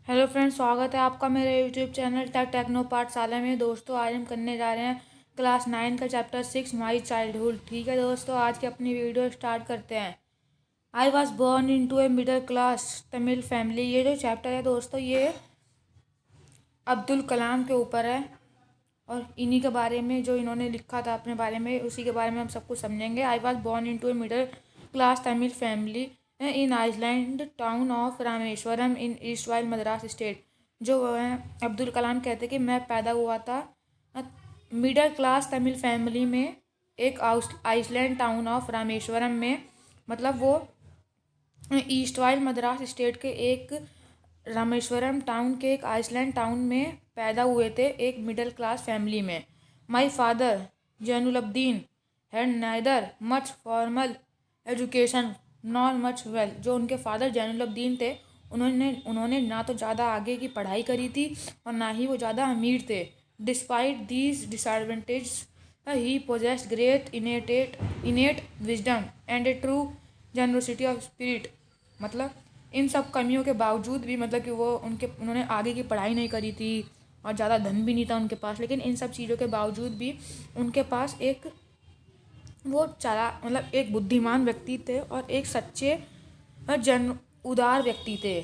Hello friends, स्वागत है आपका मेरे यूट्यूब चैनल टेक्नो पाठशाला में। दोस्तों, आज हम करने जा रहे हैं क्लास 9 का चैप्टर 6 माई चाइल्डहुड। ठीक है दोस्तों, आज की अपनी वीडियो स्टार्ट करते हैं। I was born into a middle class Tamil family. ये जो चैप्टर है दोस्तों, ये अब्दुल कलाम के ऊपर है और इन्हीं के बारे में जो इन्होंने लिखा था अपने बारे में, उसी के बारे में हम सब कुछ समझेंगे। I was born into a middle class Tamil family in island town of Rameswaram in erstwhile Madras state. जो अब्दुल कलाम कहते कि मैं पैदा हुआ था मिडिल क्लास तमिल फैमिली में एक आइसलैंड टाउन ऑफ रामेश्वरम में। मतलब वो ईस्ट वाइल मद्रास स्टेट के एक रामेश्वरम टाउन के एक आइसलैंड टाउन में पैदा हुए थे, एक मिडिल क्लास फैमिली में। My father Jainulabdeen had neither much formal education nor much wealth. जो उनके फादर जैनुलब्दीन थे, उन्होंने ना तो ज़्यादा आगे की पढ़ाई करी थी और ना ही वो ज़्यादा अमीर थे। Despite these disadvantage he possessed great इनेट wisdom and A true generosity of spirit. मतलब इन सब कमियों के बावजूद भी, मतलब कि उन्होंने आगे की पढ़ाई नहीं करी थी और ज़्यादा धन भी नहीं था उनके पास, लेकिन इन सब चीज़ों के बावजूद भी उनके पास एक बुद्धिमान व्यक्ति थे और एक सच्चे और उदार व्यक्ति थे।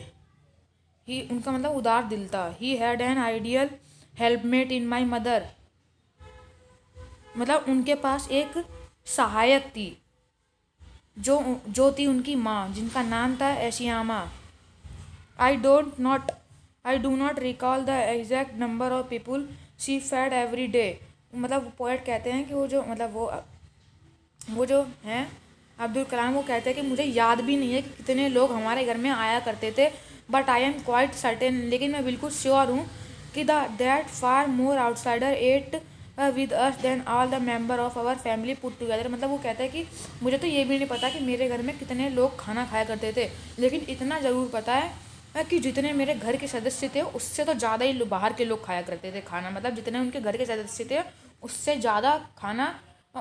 ही उनका मतलब उदार दिल था। He had an ideal helpmate in my mother. मतलब उनके पास एक सहायक थी जो थी उनकी माँ, जिनका नाम था Ashiamma. I do not recall the exact number of people she fed every day. मतलब पोएट कहते हैं कि वो जो हैं अब्दुल कलाम, वो कहते हैं कि मुझे याद भी नहीं है कि कितने लोग हमारे घर में आया करते थे, but I am quite certain, लेकिन मैं बिल्कुल श्योर हूँ कि that far more outsider at with us then all the member of our family put together. मतलब वो कहता है कि मुझे तो ये भी नहीं पता कि मेरे घर में कितने लोग खाना खाया करते थे, लेकिन इतना ज़रूर पता है कि जितने मेरे घर के सदस्य थे उससे तो ज़्यादा ही बाहर के लोग खाया करते थे खाना। मतलब जितने उनके घर के सदस्य थे उससे ज़्यादा खाना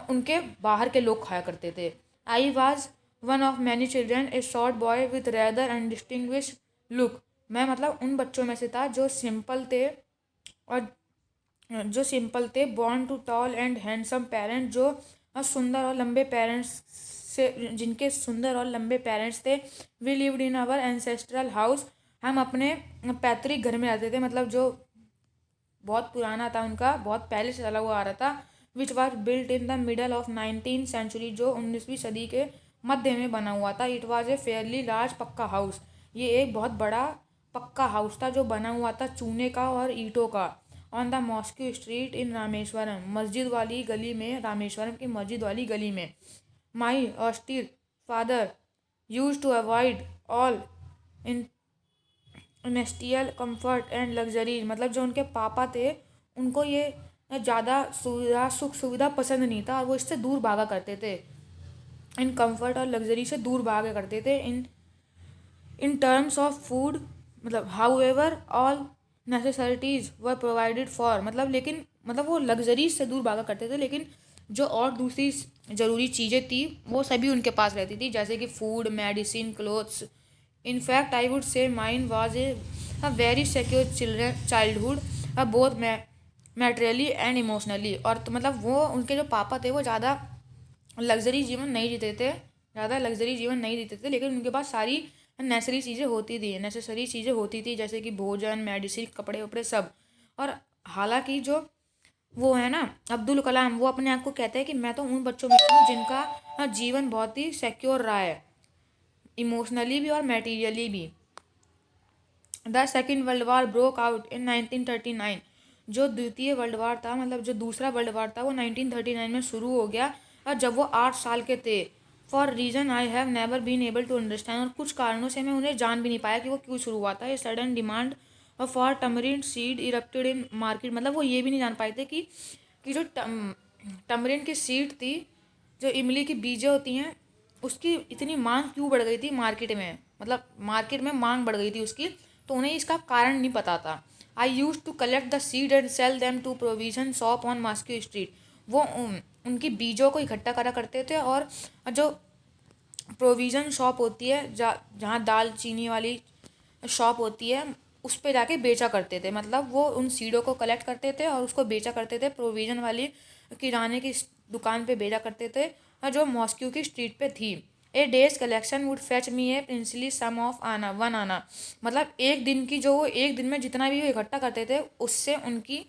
उनके बाहर के लोग खाया करते थे। I was one of many children a short boy with rather undistinguish look. मैं मतलब उन बच्चों में से था जो सिंपल थे born to tall and handsome parents. जो सुंदर और लंबे पेरेंट्स से जिनके सुंदर और लंबे पेरेंट्स थे। We lived in our ancestral house. हम अपने पैतृक घर में रहते थे, मतलब जो बहुत पुराना था, उनका बहुत पहले से चला हुआ आ रहा था। Which was built in the middle of 19th century. जो 19वीं सदी के मध्य में बना हुआ था। It was a fairly large pucca house. ये एक बहुत बड़ा पक्का हाउस था जो बना हुआ था चूने का और ईंटों का। On the Moscow street in Rameswaram. मस्जिद वाली गली में, रामेश्वरम की मस्जिद वाली गली में। My austere father used to avoid all in inessential comfort and luxury. मतलब जो उनके पापा थे, उनको ये ज़्यादा सुख सुविधा पसंद नहीं था और वो इससे दूर भागा करते थे। इन कंफर्ट और लग्जरी से दूर भागा करते थे। इन टर्म्स ऑफ फूड, मतलब however all necessities were provided for. मतलब वो लग्जरीज से दूर भागा करते थे, लेकिन जो और दूसरी ज़रूरी चीज़ें थी वो सभी उनके पास रहती थी, जैसे कि food, medicine, clothes. In fact, I would say mine was a very secure childhood, both materially and emotionally। और तो मतलब वो उनके जो पापा थे वो ज़्यादा लग्जरी जीवन नहीं जीते थे, लेकिन उनके पास सारी नेसेसरी चीज़ें होती थी, जैसे कि भोजन, मेडिसिन, कपड़े वपड़े सब। और हालांकि जो वो है ना अब्दुल कलाम, वो अपने आप को कहते हैं कि मैं तो उन बच्चों में हूँ जिनका जीवन बहुत ही सिक्योर रहा है, इमोशनली भी और मटेरियली भी। The second world war broke out in 1939। जो द्वितीय वर्ल्ड वार था, मतलब जो दूसरा वर्ल्ड वार था, वो 1939 में शुरू हो गया और जब वो 8 साल के थे। For reason I have never been able to understand. और कुछ कारणों से मैं उन्हें जान भी नहीं पाया कि वो क्यों शुरू हुआ था। ये sudden demand for tamarind seed erupted in market. मतलब वो ये भी नहीं जान पाए थे कि जो टमरिन की सीड थी, जो इमली की बीजें होती हैं, उसकी इतनी मांग क्यों बढ़ गई थी मार्केट में। मतलब मार्केट में मांग बढ़ गई थी उसकी, तो उन्हें इसका कारण नहीं पता था। I use to collect the seed and sell them to provision shop on Mosque Street. वो उनकी बीजों को इकट्ठा करा करते थे और जो प्रोविज़न शॉप होती है, जहाँ दाल चीनी वाली शॉप होती है, उस पे जाके बेचा करते थे। मतलब वो उन सीडों को कलेक्ट करते थे और उसको बेचा करते थे, प्रोविज़न वाली किराने की दुकान पे बेचा करते थे जो मॉस्को की स्ट्रीट पे थी। A day's collection would fetch me a princely sum of anna 1 आना। मतलब एक दिन की जो वो एक दिन में जितना भी वो इकट्ठा करते थे उससे उनकी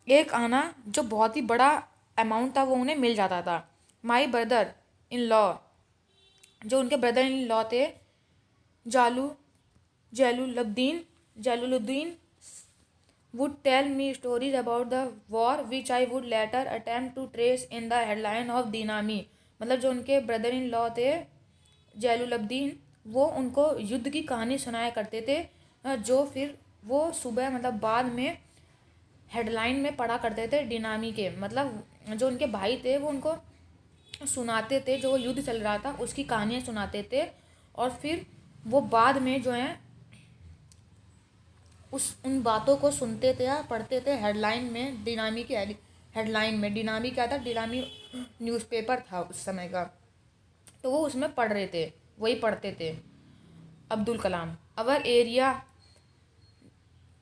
एक आना जो बहुत ही बड़ा अमाउंट था वो उन्हें मिल जाता था। माई ब्रदर इन लॉ, जो उनके ब्रदर इन लॉ थे, जालू जैलुलब्दीन जैलुलुद्दीन would tell me stories about the war which I would later attempt to trace in the headline of Dinami। मतलब जो उनके ब्रदर इन लॉ थे जैलुलब्दीन, वो उनको युद्ध की कहानी सुनाया करते थे जो फिर वो सुबह मतलब बाद में हेडलाइन में पढ़ा करते थे डिनामी के। मतलब जो उनके भाई थे वो उनको सुनाते थे, जो युद्ध चल रहा था उसकी कहानियाँ सुनाते थे और फिर वो बाद में जो है उन बातों को सुनते थे या पढ़ते थे हेडलाइन में, डिनामी की हेडलाइन में। डिनामी क्या था? डिनामी न्यूज़पेपर था उस समय का, तो वो उसमें पढ़ रहे थे, वही पढ़ते थे। Abdul Kalam our area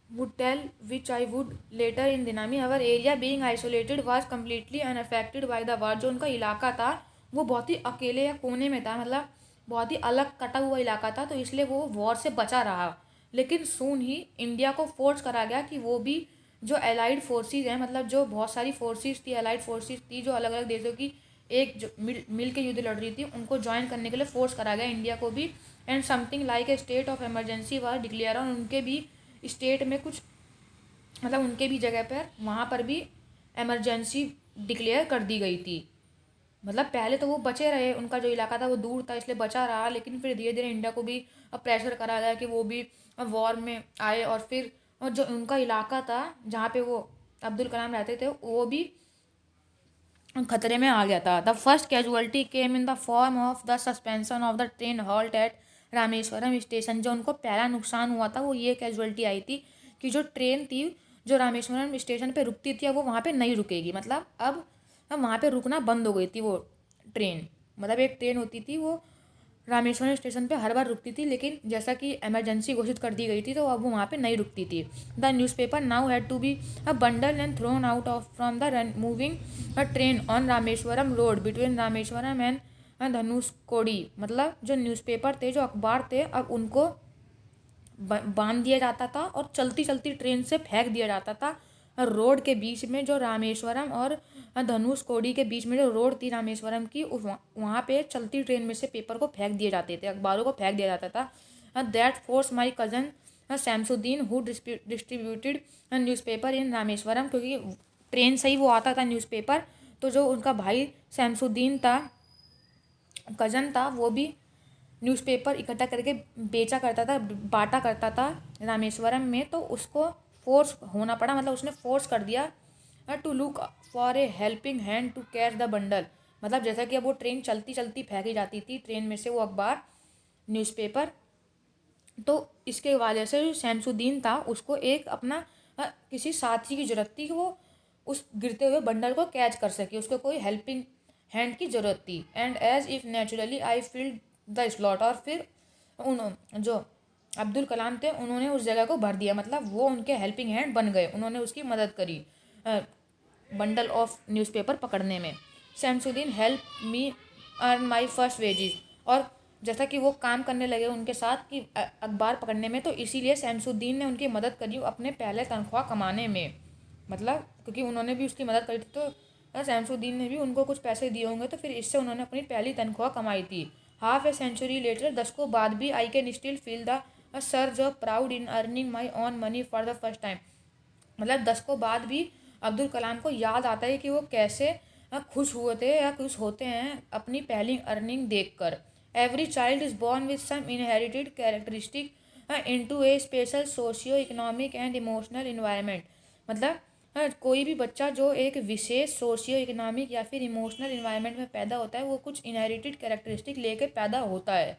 would tell which I would later in Dinami, our area being isolated was completely unaffected by the war। जो उनका इलाका था वो बहुत ही अकेले या कोने में था, मतलब बहुत ही अलग कटा हुआ इलाका था, तो इसलिए वो वॉर से बचा रहा। लेकिन सून ही इंडिया को फोर्स करा गया कि वो भी जो एलाइड फोर्सेस हैं, मतलब जो बहुत सारी फोर्सेस थी, एलाइड फोर्सेस थी जो अलग अलग देशों की एक जो मिल के युद्ध लड़ रही थी, उनको ज्वाइन करने के लिए फोर्स करा गया इंडिया को भी। And something like a state of emergency was declare, और उनके भी स्टेट में कुछ मतलब उनके भी जगह पर वहाँ पर भी इमरजेंसी डिक्लेयर कर दी गई थी। मतलब पहले तो वो बचे रहे, उनका जो इलाका था वो दूर था इसलिए बचा रहा, लेकिन फिर धीरे धीरे इंडिया को भी प्रेशर करा गया कि वो भी वॉर में आए, और फिर और जो उनका इलाका था जहाँ पे वो अब्दुल कलाम रहते थे वो भी खतरे में आ गया था। The first casualty came in the form of the suspension of the train halt at Rameswaram station. जो उनको पहला नुकसान हुआ था वो ये कैजुअलिटी आई थी कि जो ट्रेन थी जो रामेश्वरम स्टेशन पे रुकती थी अब वो वहाँ पे नहीं रुकेगी। मतलब अब वहाँ पे रुकना बंद हो गई थी वो ट्रेन। मतलब एक ट्रेन होती थी वो रामेश्वरम स्टेशन पे हर बार रुकती थी, लेकिन जैसा कि इमरजेंसी घोषित कर दी गई थी तो अब वो वहाँ पे नहीं रुकती थी। The newspaper now had to be bundled and thrown out of from the moving train on Rameswaram road between Rameswaram and Dhanushkodi. मतलब जो न्यूज़पेपर थे, जो अखबार थे, अब उनको बांध दिया जाता था और चलती चलती ट्रेन से फेंक दिया जाता था रोड के बीच में। जो रामेश्वरम और धनुषकोडी के बीच में जो रोड थी रामेश्वरम की, वहाँ पे चलती ट्रेन में से पेपर को फेंक दिए जाते थे, अखबारों को फेंक दिया जाता था। That force my cousin Shamsuddin who distributed newspaper इन रामेश्वरम, क्योंकि ट्रेन से ही वो आता था न्यूज़पेपर, तो जो उनका भाई शमसुद्दीन था, कज़न था, वो भी न्यूज़पेपर इकट्ठा करके बेचा करता था, बांटा करता था रामेश्वरम में। तो उसको फोर्स होना पड़ा, मतलब उसने फोर्स कर दिया to look for a helping hand to catch the bundle. मतलब जैसा कि अब वो ट्रेन चलती चलती फेंकी जाती थी ट्रेन में से वो अखबार न्यूज़पेपर, तो इसके वजह से जो शमसुद्दीन था उसको एक अपना किसी साथी की ज़रूरत थी कि वो उस गिरते हुए बंडल को कैच कर सके, उसको कोई हेल्पिंग हैंड की ज़रूरत थी। And as if naturally I filled the slot, और फिर उन जो अब्दुल कलाम थे उन्होंने उस जगह को भर दिया, मतलब वो उनके हेल्पिंग हैंड बन गए, उन्होंने उसकी मदद करी बंडल ऑफ न्यूज़पेपर पकड़ने में। Shamsuddin help me earn my first wages, और जैसा कि वो काम करने लगे उनके साथ कि अखबार पकड़ने में, तो इसीलिए शमसुद्दीन ने उनकी मदद करी अपने पहले तनख्वाह कमाने में। मतलब क्योंकि उन्होंने भी उसकी मदद करी थी तो शमसुद्दीन ने भी उनको कुछ पैसे दिए होंगे, तो फिर इससे उन्होंने अपनी पहली तनख्वाह कमाई थी। हाफ ए सेंचुरी लेटर, दशकों बाद भी, I can still feel the surge of proud in earning my own money for the first time. मतलब दशकों बाद भी अब्दुल कलाम को याद आता है कि वो कैसे खुश हुए थे या खुश होते हैं अपनी पहली अर्निंग देखकर। Every child is born with some inherited characteristic into a special socio economic and emotional environment. मतलब कोई भी बच्चा जो एक विशेष सोशियो इकोनॉमिक या फिर इमोशनल इन्वायरमेंट में पैदा होता है वो कुछ इनहेरिटेड कैरेक्टरिस्टिक लेके पैदा होता है।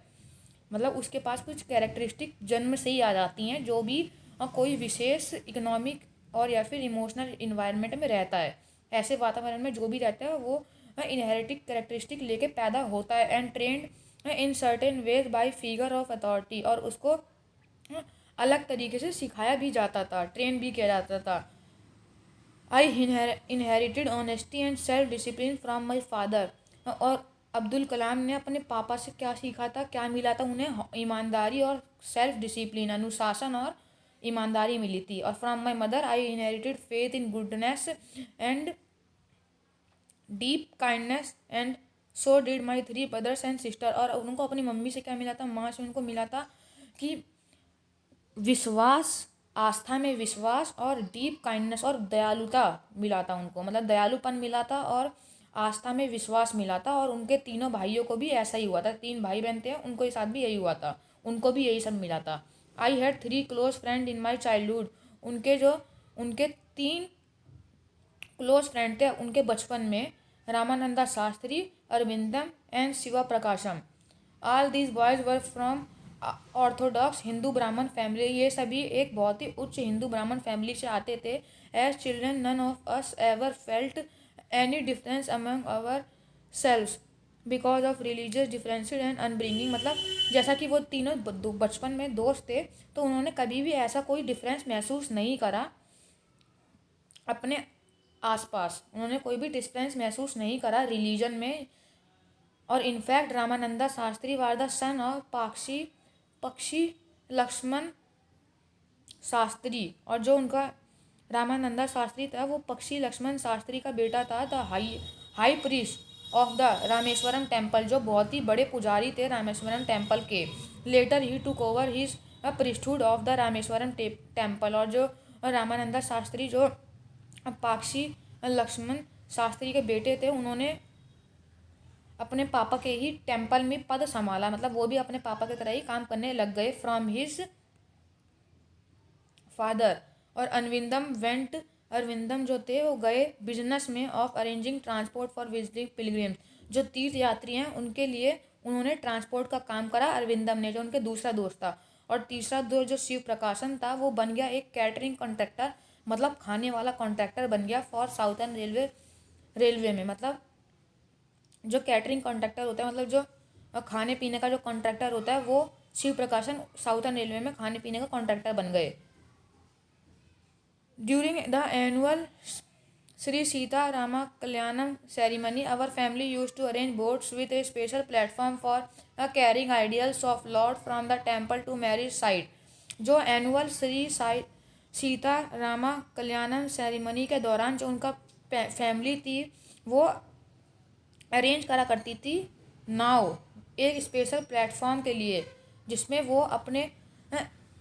मतलब उसके पास कुछ कैरेक्टरिस्टिक जन्म से ही आ जाती हैं, जो भी कोई विशेष इकोनॉमिक और या फिर इमोशनल इन्वायरमेंट में रहता है, ऐसे वातावरण में जो भी रहता है वो इनहेरिटेड कैरेक्टरिस्टिक लेके पैदा होता है। And trend in certain veg bye figure of authority, और उसको अलग तरीके से सिखाया भी जाता था, ट्रेन भी किया जाता था। आई inherited honesty and self discipline from my father. और अब्दुल कलाम ने अपने पापा से क्या सीखा था, क्या मिला था उन्हें? ईमानदारी और सेल्फ डिसिप्लिन, अनुशासन और ईमानदारी मिली थी। और from my mother I inherited faith in goodness and deep kindness and so did my 3 brothers and sister. और उनको अपनी मम्मी से क्या मिला था? माँ से उनको मिला था कि विश्वास, आस्था में विश्वास और डीप काइंडनेस और दयालुता मिला था उनको, मतलब दयालुपन मिला था और आस्था में विश्वास मिला था। और उनके तीनों भाइयों को भी ऐसा ही हुआ था, 3 भाई बहन थे, उनको साथ भी यही हुआ था, उनको भी यही सब मिला था। I had 3 close friend in my childhood. उनके 3 क्लोज फ्रेंड थे उनके बचपन में, Ramananda Shastri, Aravindam and Shiva Prakasam. All these boys were from orthodox Hindu Brahmin family. ये सभी एक बहुत ही उच्च हिंदू ब्राह्मण फैमिली से आते थे। As children none of us ever felt any difference among ourselves because of religious differences and upbringing. मतलब जैसा कि वो तीनों बचपन में दोस्त थे, तो उन्होंने कभी भी ऐसा कोई डिफरेंस महसूस नहीं करा अपने आसपास, उन्होंने कोई भी डिफरेंस महसूस नहीं करा रिलीजन में। और in fact Ramananda Shastri war the son of पक्षी लक्ष्मण शास्त्री। और जो उनका रामानंदा शास्त्री था वो पक्षी लक्ष्मण शास्त्री का बेटा था, the high priest of the Rameswaram temple, जो बहुत ही बड़े पुजारी थे रामेश्वरम टेम्पल के। Later he took over his priesthood of the Rameswaram temple. और जो रामानंदा शास्त्री जो पाक्षी लक्ष्मण शास्त्री के बेटे थे, उन्होंने अपने पापा के ही टेम्पल में पद संभाला, मतलब वो भी अपने पापा की तरह ही काम करने लग गए फ्रॉम हिज फादर। और अरविंदम जो थे वो गए बिजनेस में of arranging transport for visiting Pilgrim. जो तीर्थ यात्री हैं उनके लिए उन्होंने ट्रांसपोर्ट का काम करा अरविंदम ने, जो उनके दूसरा दोस्त था। और तीसरा दोस्त जो शिव प्रकाशन था वो बन गया एक कैटरिंग कॉन्ट्रैक्टर, मतलब खाने वाला कॉन्ट्रैक्टर बन गया फॉर साउथर्न रेलवे में। मतलब जो कैटरिंग कॉन्ट्रैक्टर होता है, मतलब जो खाने पीने का जो कॉन्ट्रैक्टर होता है, वो शिव प्रकाशन साउथर्न रेलवे में खाने पीने का कॉन्ट्रैक्टर बन गए। During the annual Shri Sita Rama Kalyanam ceremony our family use to arrange boats with a special platform for carrying ideals of lord from the temple to marriage site. जो एनुअल श्री सीता रामा कल्याणम सेरेमनी के दौरान जो उनका फैमिली थी वो अरेंज करा करती थी नाव, एक स्पेशल प्लेटफॉर्म के लिए, जिसमें वो अपने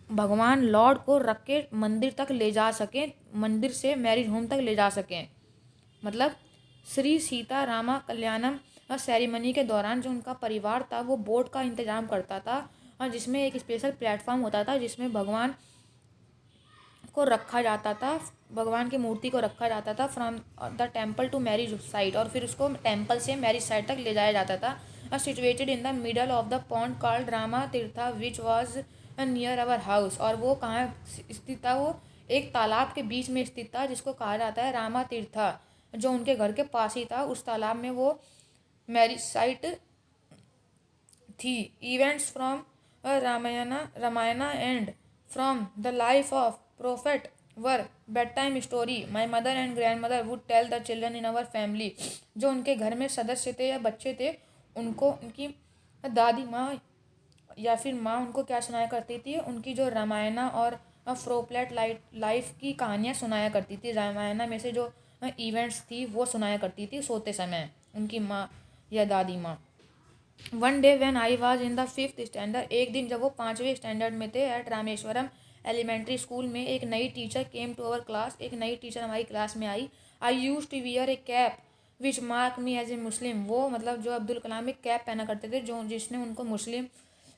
भगवान लॉर्ड को रख के मंदिर तक ले जा सकें, मंदिर से मैरिज होम तक ले जा सकें। मतलब श्री सीता रामा कल्याणम सेरेमनी के दौरान जो उनका परिवार था वो बोट का इंतजाम करता था, और जिसमें एक स्पेशल प्लेटफॉर्म होता था जिसमें भगवान को रखा जाता था, भगवान की मूर्ति को रखा जाता था from the temple to marriage site, और फिर उसको टेम्पल से मैरिज साइट तक ले जाया जाता था। Situated in the middle of the pond called Rama Tirtha which was near our house. और वो कहाँ स्थित था? वो एक तालाब के बीच में स्थित था जिसको कहा जाता है रामा तीर्था, जो उनके घर के पास ही था। उस तालाब में वो मैरिज साइट थी। Events from Ramayana and from the life of prophet were bedtime story my mother and grandmother would tell the children in our family. जो उनके घर में सदस्य थे या बच्चे थे, उनको उनकी दादी माँ या फिर माँ उनको क्या सुनाया करती थी? उनकी जो रामायणा और फ्रोप्लेट लाइफ की कहानियाँ सुनाया करती थी। रामायणा में से जो इवेंट्स थी वो सुनाया करती थी सोते समय उनकी माँ या दादी माँ। One day when I was in the 5th standard, एक दिन जब वो 5वें स्टैंडर्ड में थे, एट रामेश्वरम एलिमेंट्री स्कूल में एक नई teacher came to our class, एक नई टीचर हमारी क्लास में आई। I use to wear a cap which mark me as a Muslim. वो मतलब जो अब्दुल कलाम एक कैप पहना करते थे जो जिसने उनको मुस्लिम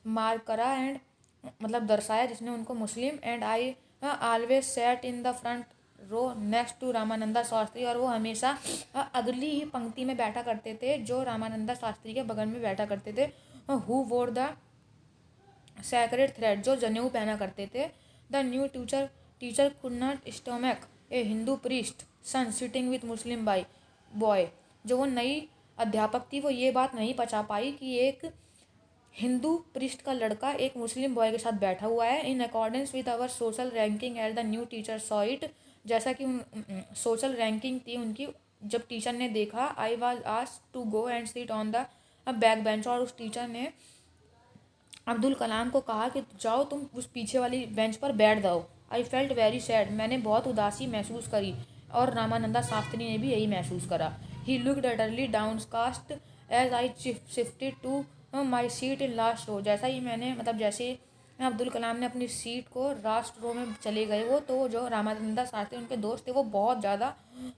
मार्क करा एंड मतलब दर्शाया, जिसने उनको Muslim. And I always sat in the front row next to Ramananda Shastri. और वो हमेशा अगली ही पंक्ति में बैठा करते थे जो रामानंदा शास्त्री के बगल में बैठा करते थे। हु वोर द सैक्रेड थ्रेड, जो जनेऊ पहना करते थे। The new teacher could not stomach a Hindu priest son sitting with Muslim boy. जो वो नई अध्यापक थी वो ये बात नहीं पचा पाई कि एक हिंदू प्रिस्ट का लड़का एक मुस्लिम बॉय के साथ बैठा हुआ है। In accordance with our social ranking as the new teacher saw it, जैसा कि सोशल रैंकिंग थी उनकी, जब टीचर ने देखा, I was asked to go and sit on the back bench, और उस टीचर ने अब्दुल कलाम को कहा कि जाओ तुम उस पीछे वाली बेंच पर बैठ जाओ। आई फेल्ट वेरी सैड, मैंने बहुत उदासी महसूस करी, और रामानंदा शास्त्री ने भी यही महसूस करा। He looked utterly downcast as I shifted to my seat in last row, जैसा ही मैंने जैसे अब्दुल कलाम ने अपनी सीट को लास्ट रो में चले गए वो, तो जो रामानंदा शास्त्री उनके दोस्त थे वो बहुत ज़्यादा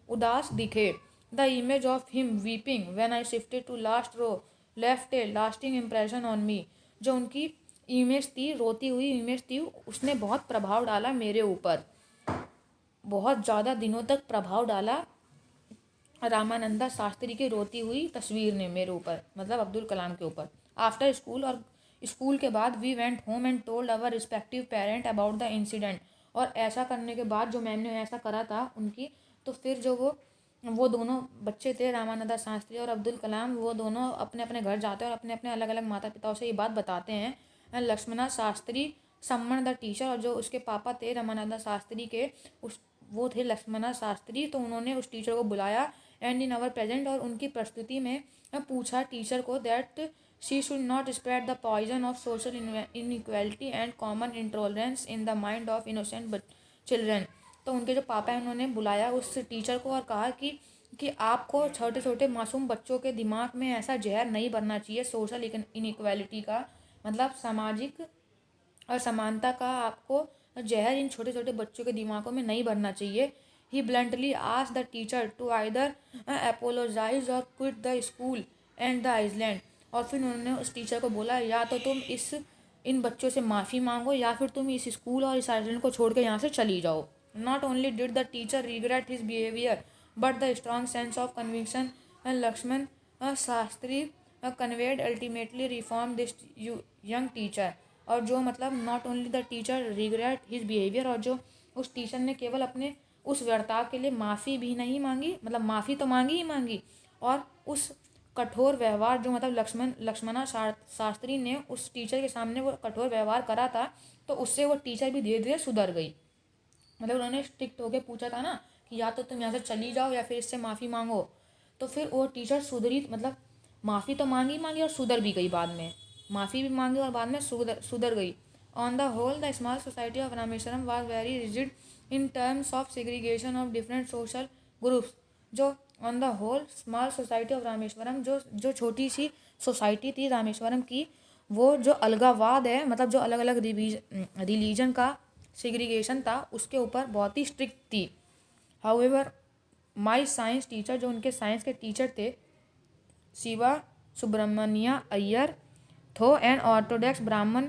उदास दिखे। The image of him weeping when I shifted to last row left a lasting impression on me, जो उनकी इमेज थी, रोती हुई इमेज थी, उसने बहुत प्रभाव डाला मेरे ऊपर, बहुत ज़्यादा दिनों तक प्रभाव डाला रामानंदा शास्त्री की रोती हुई तस्वीर ने मेरे ऊपर, अब्दुल कलाम के ऊपर। आफ्टर स्कूल, और स्कूल के बाद, we went home and told our respective parent about the incident, और ऐसा करने के बाद, जो मैंने ऐसा करा था उनकी, तो फिर जो वो दोनों बच्चे थे, रामानंदा शास्त्री और अब्दुल कलाम, वो दोनों अपने अपने घर जाते हैं और अपने अपने अलग अलग माता पिताओं से ये बात बताते हैं। लक्ष्मणा शास्त्री सम्मन द टीचर, और जो उसके पापा थे रामानंदा शास्त्री के, उस वो थे लक्ष्मणा शास्त्री, तो उन्होंने उस टीचर को बुलाया एंड इन आवर प्रेजेंट, और उनकी प्रस्तुति में पूछा टीचर को that she should not spread the poison of social inequality and common intolerance in the mind of innocent children. तो उनके जो पापा हैं उन्होंने बुलाया उस टीचर को और कहा कि आपको छोटे छोटे मासूम बच्चों के दिमाग में ऐसा जहर नहीं भरना चाहिए सोशल इनइक्वालिटी का, सामाजिक असमानता का आपको जहर इन छोटे छोटे बच्चों के दिमागों में नहीं भरना चाहिए। He bluntly asked the teacher to either apologise or quit the school and the island, और फिर उन्होंने उस टीचर को बोला, या तो तुम इन बच्चों से माफ़ी मांगो, या फिर तुम इस स्कूल और इस आइसलैंड को छोड़ के यहाँ से चली जाओ। Not only did the teacher regret his behaviour but the strong sense of conviction Lakshman Shastri conveyed ultimately reform this young teacher, और जो not only the teacher regret his behaviour, और जो उस टीचर ने केवल अपने उस बर्ताव के लिए माफ़ी भी नहीं मांगी, माफ़ी तो मांगी ही मांगी, और उस कठोर व्यवहार जो लक्ष्मणा शास्त्री ने उस टीचर के सामने वो कठोर व्यवहार करा था, तो उससे वो टीचर भी धीरे धीरे सुधर गई। उन्होंने स्ट्रिक्ट होके पूछा था ना कि या तो तुम यहाँ से चली जाओ या फिर इससे माफ़ी मांगो, तो फिर वो टीचर सुधरी, माफ़ी तो मांगी और सुधर भी गई बाद में, माफ़ी भी मांगी और बाद में सुधर गई। On the whole the small society of Rameswaram was very rigid in terms of segregation of different social groups, जो on the whole small society of Rameswaram, जो छोटी सी सोसाइटी थी रामेश्वरम की, वो जो अलगावाद है, जो अलग अलग रिलीजन का सेग्रीगेशन था, उसके ऊपर बहुत ही स्ट्रिक्ट थी। हाउएवर माई साइंस टीचर, जो उनके साइंस के टीचर थे, शिवा सुब्रमण्या अय्यर, थो एन ऑर्थोडॉक्स ब्राह्मण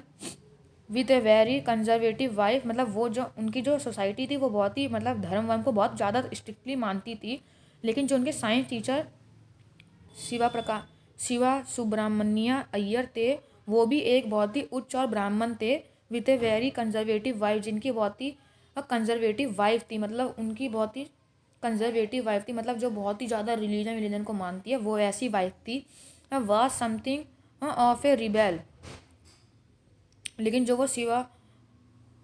with a very conservative wife, वो जो उनकी जो सोसाइटी थी वो बहुत ही धर्म वर्म को बहुत ज़्यादा स्ट्रिक्टली मानती थी, लेकिन जो उनके साइंस टीचर शिवा सुब्रमण्या अय्यर थे, वो भी एक बहुत ही उच्च और ब्राह्मण थे, with a very conservative wife, जिनकी बहुत ही कंजर्वेटिव वाइफ थी, उनकी बहुत ही कंजर्वेटिव वाइफ थी, जो बहुत ही ज़्यादा रिलीजन को मानती है, वो ऐसी वाइफ थी। Was something of A rebel, लेकिन जो वो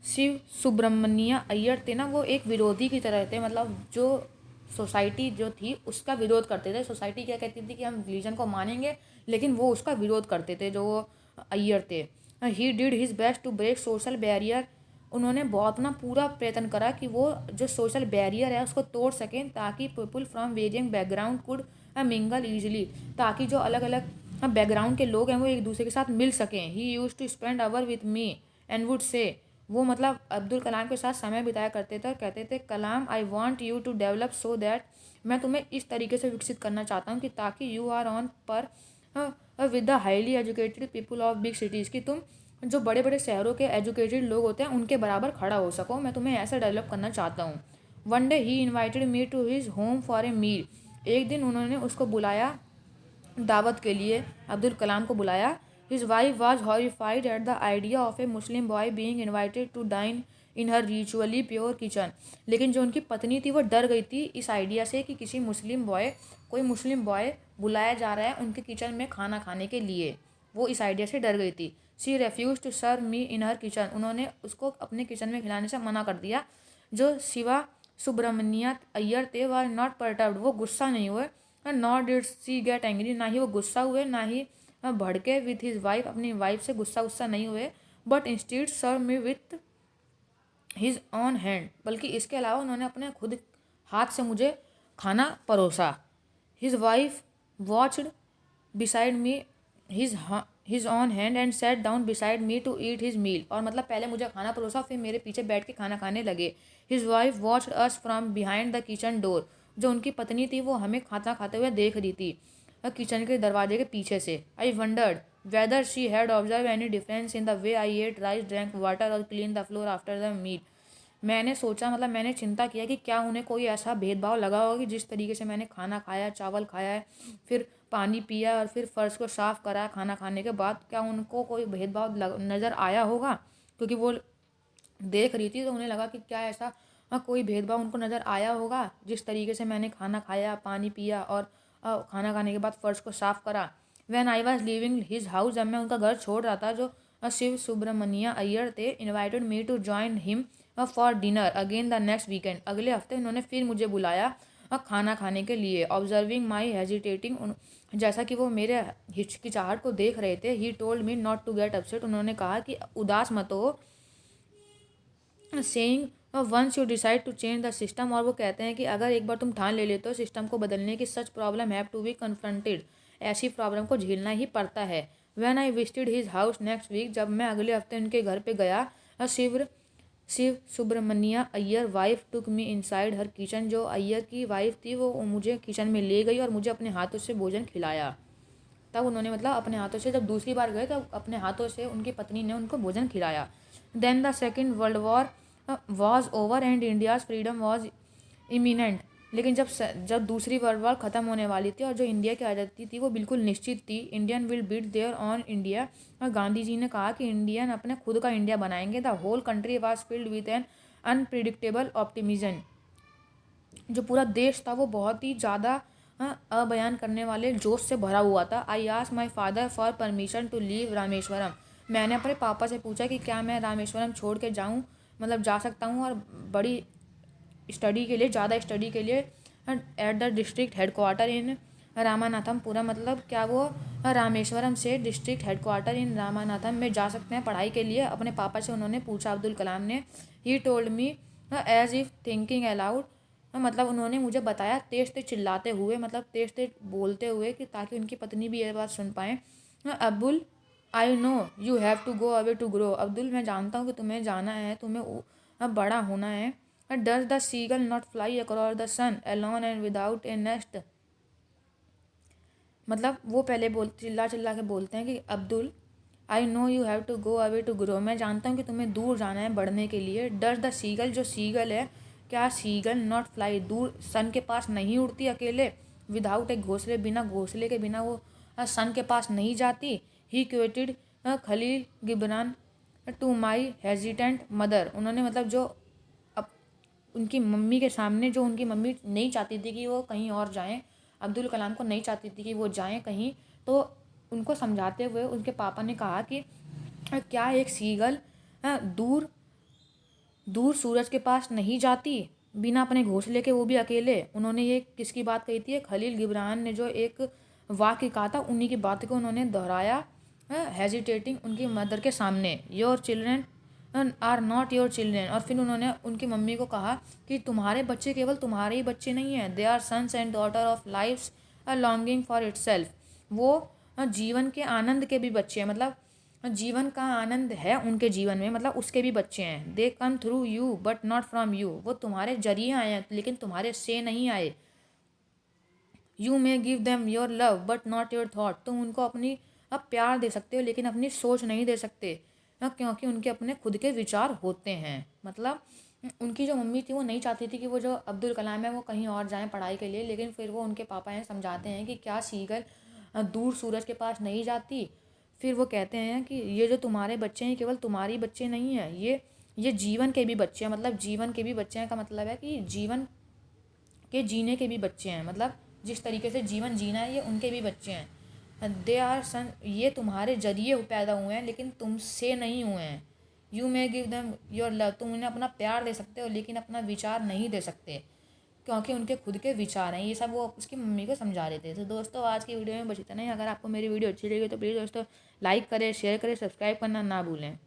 शिव सुब्रमण्या अय्यर थे ना, वो एक विरोधी की तरह थे, जो सोसाइटी जो थी उसका विरोध करते थे। सोसाइटी क्या कहती थी कि हम रिलीजन को मानेंगे, लेकिन वो उसका विरोध करते थे, जो वो अय्यर थे। He did his best to break social barrier, उन्होंने बहुत ना पूरा प्रयत्न करा कि वो जो सोशल बैरियर है उसको तोड़ सकें, ताकि people from varying background could mingle easily, ताकि जो अलग अलग बैकग्राउंड के लोग हैं वो एक दूसरे के साथ मिल सकें। He use to spend hour with me and would say, वो अब्दुल कलाम के साथ समय बिताया करते थे और कहते थे, Kalam I want you to develop so that, मैं तुम्हें इस तरीके से विकसित करना चाहता हूँ कि ताकि यू आर ऑन पर with the highly educated people of big cities, कि तुम जो बड़े बड़े शहरों के एजुकेटेड लोग होते हैं उनके बराबर खड़ा हो सको, मैं तुम्हें ऐसा डेवलप करना चाहता हूँ। One day he invited me to his home for a meal, एक दिन उन्होंने उसको बुलाया दावत के लिए, अब्दुल कलाम को बुलाया। His wife was horrified at the idea of a Muslim boy being invited to dine in her ritually pure kitchen, लेकिन जो उनकी पत्नी थी वो डर गई थी इस आइडिया से कि कोई मुस्लिम बॉय बुलाया जा रहा है उनके किचन में खाना खाने के लिए। वो इस आइडिया से डर गई थी। She refuse to serve me in her kitchen, उन्होंने उसको अपने किचन में खिलाने से मना कर दिया। जो शिवा सुब्रमण्य अय्यर थे वर नॉट परटर्ब्ड, वो गुस्सा नहीं हुए। Not did she get angry, ना ही वो गुस्सा हुए ना ही भड़के विथ हिज वाइफ, अपनी वाइफ से गुस्सा नहीं हुए। But instead serve me with his own hand, बल्कि इसके अलावा उन्होंने अपने खुद हाथ से मुझे खाना परोसा। His wife watched beside me his own hand and sat down beside me to eat his meal, और मतलब पहले मुझे खाना परोसा फिर मेरे पीछे बैठ के खाना खाने लगे। His wife watched us from behind the kitchen door, जो उनकी पत्नी थी वो हमें खाना खाते हुए देख रही थी किचन के दरवाजे के पीछे से। I wondered whether she had observe any difference in the way I ate rice, drank water और clean the floor after the meal. मैंने सोचा, मतलब मैंने चिंता किया कि क्या उन्हें कोई ऐसा भेदभाव लगा होगा कि जिस तरीके से मैंने खाना खाया, चावल खाया है, फिर पानी पिया और फिर फर्श को साफ़ करा खाना खाने के बाद, क्या उनको कोई भेदभाव नज़र आया होगा। क्योंकि वो देख रही थी तो उन्हें लगा कि क्या ऐसा कोई भेदभाव उनको नज़र आया होगा जिस तरीके से मैंने खाना खाया, पानी पिया और खाना खाने के बाद फर्श को साफ़ करा। When I was living his house, जब मैं उनका घर छोड़ रहा था, जो शिव सुब्रमण्य अय्यर थे, invited me to join him for dinner again the next weekend, अगले हफ्ते उन्होंने फिर मुझे बुलाया खाना खाने के लिए। ऑब्जर्विंग माई हेजिटेटिंग, जैसा कि वो मेरे हिचकिचाहट को देख रहे थे, he told me not to get upset, उन्होंने कहा कि उदास मत हो। Saying once you decide to change the system, और वो कहते हैं कि अगर एक बार तुम ठान ले लेते हो सिस्टम को बदलने की, such problem have to be confronted, ऐसी प्रॉब्लम को झेलना ही पड़ता है। When I visited his house next week, जब मैं अगले हफ्ते उनके घर पे गया, Shiv Subramania Iyer wife took me inside her kitchen, जो अय्यर की वाइफ थी वो मुझे किचन में ले गई और मुझे अपने हाथों से भोजन खिलाया। तब उन्होंने मतलब अपने हाथों से, जब दूसरी बार गए तब अपने हाथों से उनकी पत्नी ने उनको भोजन खिलाया। Then the second world war was over and India's freedom was imminent, लेकिन जब दूसरी वर्ल्ड वॉर ख़त्म होने वाली थी और जो इंडिया की आज़ादी थी वो बिल्कुल निश्चित थी। Indian will build their own India, और गांधी जी ने कहा कि इंडियन अपने खुद का इंडिया बनाएंगे। The whole country was filled with an unpredictable optimism, जो पूरा देश था वो बहुत ही ज़्यादा अबयान करने वाले जोश से भरा हुआ था। I asked my father for permission to leave Rameswaram, मैंने अपने पापा से पूछा कि क्या मैं रामेश्वरम छोड़ के जाऊँ, मतलब जा सकता हूँ, और बड़ी स्टडी के लिए, ज़्यादा स्टडी के लिए at the district headquarter in Ramanatham, पूरा मतलब क्या वो रामेश्वरम से डिस्ट्रिक्ट हेडक्वार्टर इन रामानाथम में जा सकते हैं पढ़ाई के लिए, अपने पापा से उन्होंने पूछा, अब्दुल कलाम ने। He told me as if thinking aloud, मतलब उन्होंने मुझे बताया तेज तेज चिल्लाते हुए, मतलब तेज तेज बोलते हुए, कि ताकि उनकी पत्नी भी ये बात सुन पाएँ। Abdul I know you have to go away to grow, Abdul मैं जानता हूँ कि तुम्हें जाना है, तुम्हें बड़ा होना है। Does the seagull not fly across the sun alone and without a nest, मतलब वो पहले चिल्ला के बोलते हैं कि Abdul I know you have to go away to grow, मैं जानता हूँ कि तुम्हें दूर जाना है बढ़ने के लिए। डज द सीगल, जो सीगल है, क्या सीगल नॉट फ्लाई, दूर सन के पास नहीं उड़ती अकेले, विदाउट एक घोंसले, बिना घोंसले के बिना वो सन के पास नहीं जाती। He quoted Khalil Gibran to my hesitant mother, उन्होंने मतलब जो अब उनकी मम्मी के सामने, जो उनकी मम्मी नहीं चाहती थी कि वो कहीं और जाएं, अब्दुल कलाम को नहीं चाहती थी कि वो जाएं कहीं, तो उनको समझाते हुए उनके पापा ने कहा कि क्या एक सीगल दूर दूर सूरज के पास नहीं जाती बिना अपने घोंसले के, वो भी अकेले। उन्होंने ये किसकी बात कही थी, खलील गिब्रान ने जो एक वाक्य कहा था, उन्हीं की बात को उन्होंने दोहराया हेजिटेटिंग उनकी मदर के सामने। Your children are not your children, और फिर उन्होंने उनकी मम्मी को कहा कि तुम्हारे बच्चे केवल तुम्हारे ही बच्चे नहीं हैं, they are sons and daughter of life's longing for itself, वो जीवन के आनंद के भी बच्चे हैं, मतलब जीवन का आनंद है उनके जीवन में, मतलब उसके भी बच्चे हैं। They come through you but not from you, वो तुम्हारे जरिए आए हैं लेकिन तुम्हारे से नहीं आए। You may give them your love but not your thought, तुम उनको अपनी अब प्यार दे सकते हो लेकिन अपनी सोच नहीं दे सकते, क्योंकि उनके अपने खुद के विचार होते हैं। मतलब उनकी जो मम्मी थी वो नहीं चाहती थी कि वो जो अब्दुल कलाम है वो कहीं और जाएं पढ़ाई के लिए, लेकिन फिर वो उनके पापा हैं समझाते हैं कि क्या सीगल दूर सूरज के पास नहीं जाती। फिर वो कहते हैं कि ये जो तुम्हारे बच्चे हैं केवल तुम्हारी बच्चे नहीं हैं, ये जीवन के भी बच्चे हैं, मतलब जीवन के भी बच्चे हैं का मतलब है कि जीवन के जीने के भी बच्चे हैं, मतलब जिस तरीके से जीवन जीना है ये उनके भी बच्चे हैं। दे आर सन, ये तुम्हारे जरिए पैदा हुए हैं लेकिन तुमसे नहीं हुए हैं। You may give them your love, तुम उन्हें अपना प्यार दे सकते हो लेकिन अपना विचार नहीं दे सकते, क्योंकि उनके खुद के विचार हैं। ये सब वो उसकी मम्मी को समझा रहे थे। तो दोस्तों आज की वीडियो में बस इतना ही। अगर आपको मेरी वीडियो अच्छी लगी तो प्लीज़ दोस्तों लाइक करें, शेयर करें, सब्सक्राइब करना ना भूलें।